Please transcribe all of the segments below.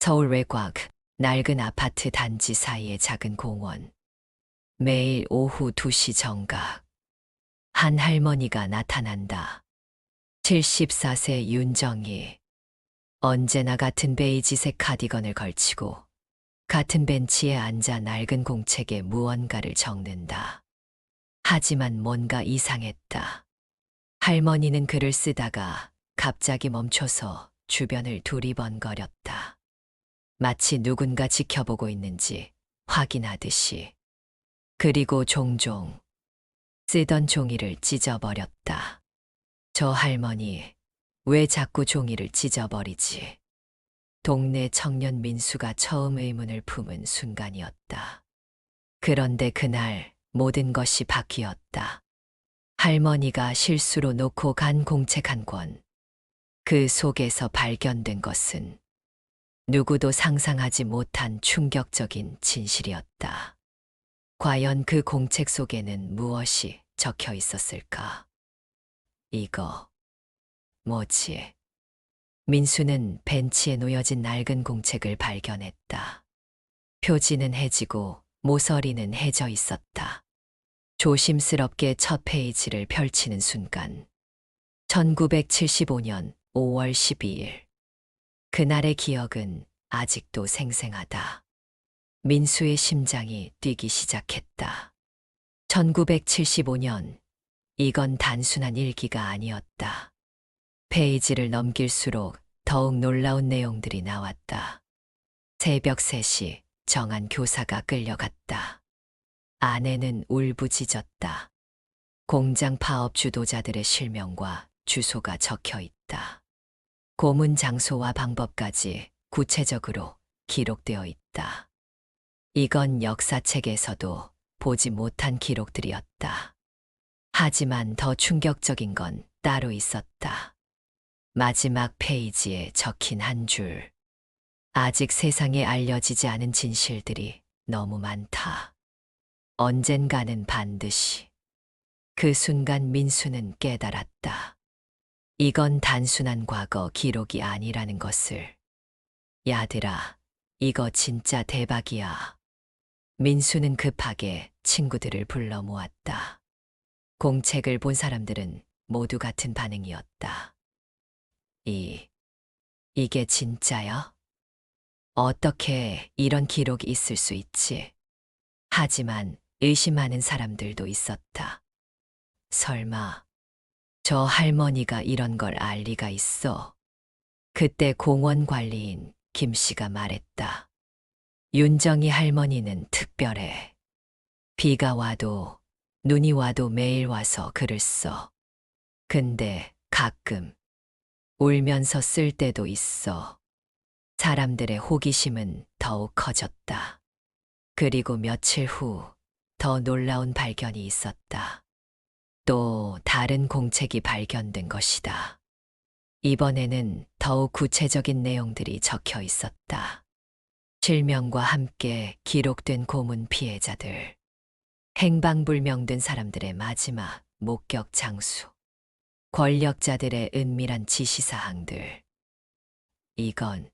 서울 외곽 낡은 아파트 단지 사이의 작은 공원. 매일 오후 2시 정각. 한 할머니가 나타난다. 74세 윤정희. 언제나 같은 베이지색 카디건을 걸치고 같은 벤치에 앉아 낡은 공책에 무언가를 적는다. 하지만 뭔가 이상했다. 할머니는 글을 쓰다가 갑자기 멈춰서 주변을 두리번거렸다. 마치 누군가 지켜보고 있는지 확인하듯이. 그리고 종종 쓰던 종이를 찢어버렸다. 저 할머니, 왜 자꾸 종이를 찢어버리지? 동네 청년 민수가 처음 의문을 품은 순간이었다. 그런데 그날 모든 것이 바뀌었다. 할머니가 실수로 놓고 간 공책 한 권. 그 속에서 발견된 것은 누구도 상상하지 못한 충격적인 진실이었다. 과연 그 공책 속에는 무엇이 적혀 있었을까? 이거 뭐지? 민수는 벤치에 놓여진 낡은 공책을 발견했다. 표지는 해지고 모서리는 해져 있었다. 조심스럽게 첫 페이지를 펼치는 순간 1975년 5월 12일. 그날의 기억은 아직도 생생하다. 민수의 심장이 뛰기 시작했다. 1975년, 이건 단순한 일기가 아니었다. 페이지를 넘길수록 더욱 놀라운 내용들이 나왔다. 새벽 3시 정한 교사가 끌려갔다. 아내는 울부짖었다. 공장 파업 주도자들의 실명과 주소가 적혀 있다. 고문 장소와 방법까지 구체적으로 기록되어 있다. 이건 역사책에서도 보지 못한 기록들이었다. 하지만 더 충격적인 건 따로 있었다. 마지막 페이지에 적힌 한 줄. 아직 세상에 알려지지 않은 진실들이 너무 많다. 언젠가는 반드시. 그 순간 민수는 깨달았다. 이건 단순한 과거 기록이 아니라는 것을. 야들아, 이거 진짜 대박이야. 민수는 급하게 친구들을 불러 모았다. 공책을 본 사람들은 모두 같은 반응이었다. 이게 진짜야? 어떻게 이런 기록이 있을 수 있지? 하지만 의심하는 사람들도 있었다. 설마 저 할머니가 이런 걸 알 리가 있어? 그때 공원 관리인 김 씨가 말했다. 윤정희 할머니는 특별해. 비가 와도 눈이 와도 매일 와서 글을 써. 근데 가끔 울면서 쓸 때도 있어. 사람들의 호기심은 더욱 커졌다. 그리고 며칠 후 더 놀라운 발견이 있었다. 또 다른 공책이 발견된 것이다. 이번에는 더욱 구체적인 내용들이 적혀 있었다. 실명과 함께 기록된 고문 피해자들. 행방불명된 사람들의 마지막 목격 장소. 권력자들의 은밀한 지시사항들. 이건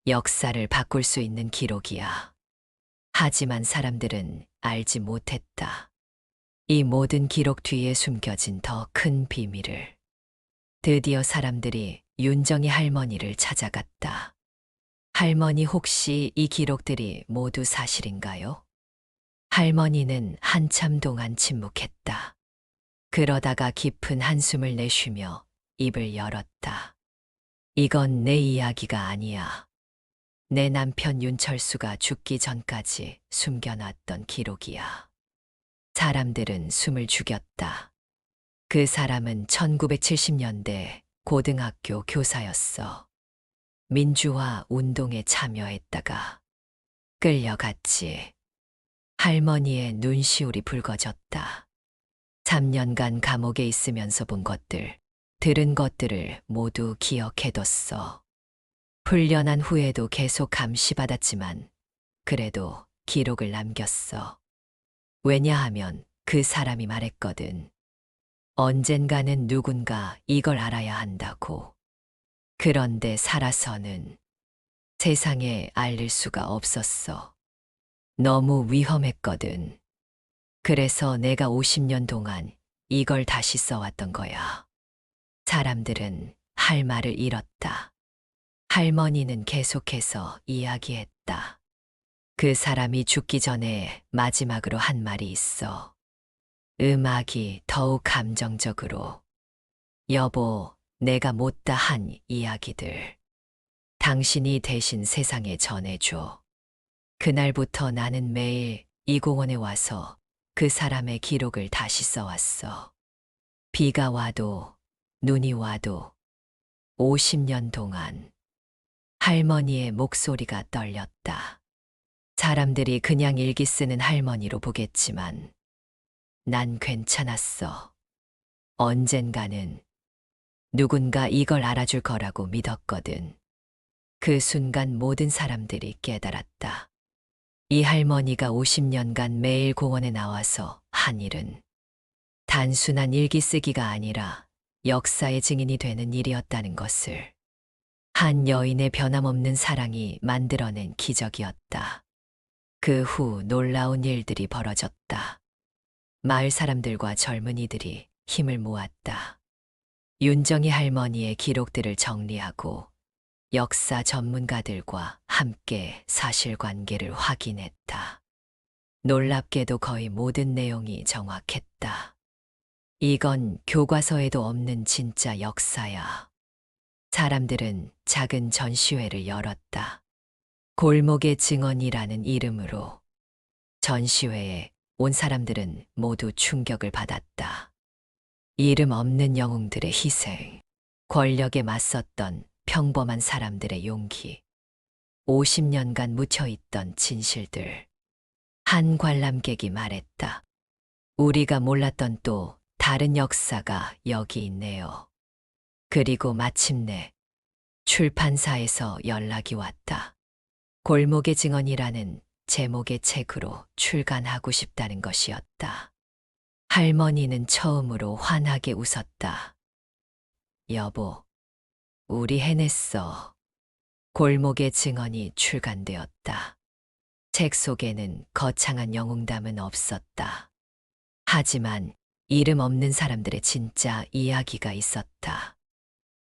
역사를 바꿀 수 있는 기록이야. 하지만 사람들은 알지 못했다. 이 모든 기록 뒤에 숨겨진 더 큰 비밀을. 드디어 사람들이 윤정희 할머니를 찾아갔다. 할머니, 혹시 이 기록들이 모두 사실인가요? 할머니는 한참 동안 침묵했다. 그러다가 깊은 한숨을 내쉬며 입을 열었다. 이건 내 이야기가 아니야. 내 남편 윤철수가 죽기 전까지 숨겨놨던 기록이야. 사람들은 숨을 죽였다. 그 사람은 1970년대 고등학교 교사였어. 민주화 운동에 참여했다가 끌려갔지. 할머니의 눈시울이 붉어졌다. 3년간 감옥에 있으면서 본 것들, 들은 것들을 모두 기억해뒀어. 풀려난 후에도 계속 감시받았지만 그래도 기록을 남겼어. 왜냐하면 그 사람이 말했거든. 언젠가는 누군가 이걸 알아야 한다고. 그런데 살아서는 세상에 알릴 수가 없었어. 너무 위험했거든. 그래서 내가 50년 동안 이걸 다시 써왔던 거야. 사람들은 할 말을 잃었다. 할머니는 계속해서 이야기했다. 그 사람이 죽기 전에 마지막으로 한 말이 있어. 음악이 더욱 감정적으로. 여보, 내가 못다 한 이야기들. 당신이 대신 세상에 전해줘. 그날부터 나는 매일 이 공원에 와서 그 사람의 기록을 다시 써왔어. 비가 와도, 눈이 와도, 50년 동안 할머니의 목소리가 떨렸다. 사람들이 그냥 일기 쓰는 할머니로 보겠지만 난 괜찮았어. 언젠가는 누군가 이걸 알아줄 거라고 믿었거든. 그 순간 모든 사람들이 깨달았다. 이 할머니가 50년간 매일 공원에 나와서 한 일은 단순한 일기 쓰기가 아니라 역사의 증인이 되는 일이었다는 것을. 한 여인의 변함없는 사랑이 만들어낸 기적이었다. 그 후 놀라운 일들이 벌어졌다. 마을 사람들과 젊은이들이 힘을 모았다. 윤정이 할머니의 기록들을 정리하고 역사 전문가들과 함께 사실관계를 확인했다. 놀랍게도 거의 모든 내용이 정확했다. 이건 교과서에도 없는 진짜 역사야. 사람들은 작은 전시회를 열었다. 골목의 증언이라는 이름으로. 전시회에 온 사람들은 모두 충격을 받았다. 이름 없는 영웅들의 희생, 권력에 맞섰던 평범한 사람들의 용기, 50년간 묻혀있던 진실들. 한 관람객이 말했다. 우리가 몰랐던 또 다른 역사가 여기 있네요. 그리고 마침내 출판사에서 연락이 왔다. 골목의 증언이라는 제목의 책으로 출간하고 싶다는 것이었다. 할머니는 처음으로 환하게 웃었다. 여보, 우리 해냈어. 골목의 증언이 출간되었다. 책 속에는 거창한 영웅담은 없었다. 하지만 이름 없는 사람들의 진짜 이야기가 있었다.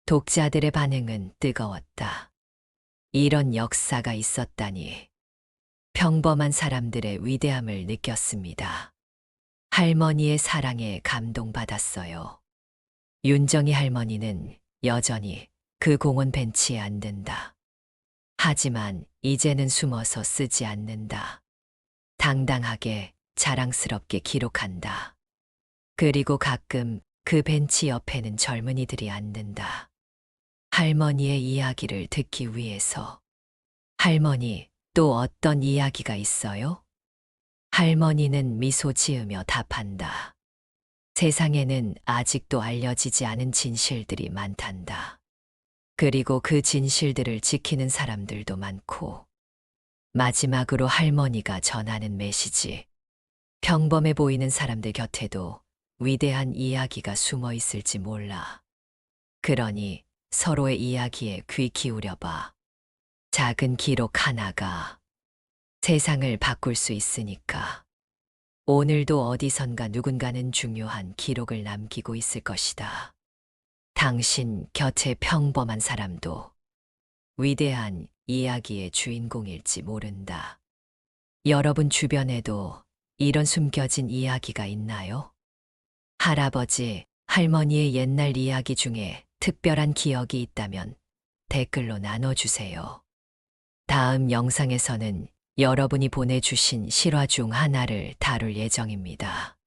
독자들의 반응은 뜨거웠다. 이런 역사가 있었다니. 평범한 사람들의 위대함을 느꼈습니다. 할머니의 사랑에 감동받았어요. 윤정이 할머니는 여전히 그 공원 벤치에 앉는다. 하지만 이제는 숨어서 쓰지 않는다. 당당하게 자랑스럽게 기록한다. 그리고 가끔 그 벤치 옆에는 젊은이들이 앉는다. 할머니의 이야기를 듣기 위해서. 할머니, 또 어떤 이야기가 있어요? 할머니는 미소 지으며 답한다. 세상에는 아직도 알려지지 않은 진실들이 많단다. 그리고 그 진실들을 지키는 사람들도 많고. 마지막으로 할머니가 전하는 메시지. 평범해 보이는 사람들 곁에도 위대한 이야기가 숨어 있을지 몰라. 그러니 서로의 이야기에 귀 기울여봐. 작은 기록 하나가 세상을 바꿀 수 있으니까. 오늘도 어디선가 누군가는 중요한 기록을 남기고 있을 것이다. 당신 곁의 평범한 사람도 위대한 이야기의 주인공일지 모른다. 여러분 주변에도 이런 숨겨진 이야기가 있나요? 할아버지, 할머니의 옛날 이야기 중에 특별한 기억이 있다면 댓글로 나눠주세요. 다음 영상에서는 여러분이 보내주신 실화 중 하나를 다룰 예정입니다.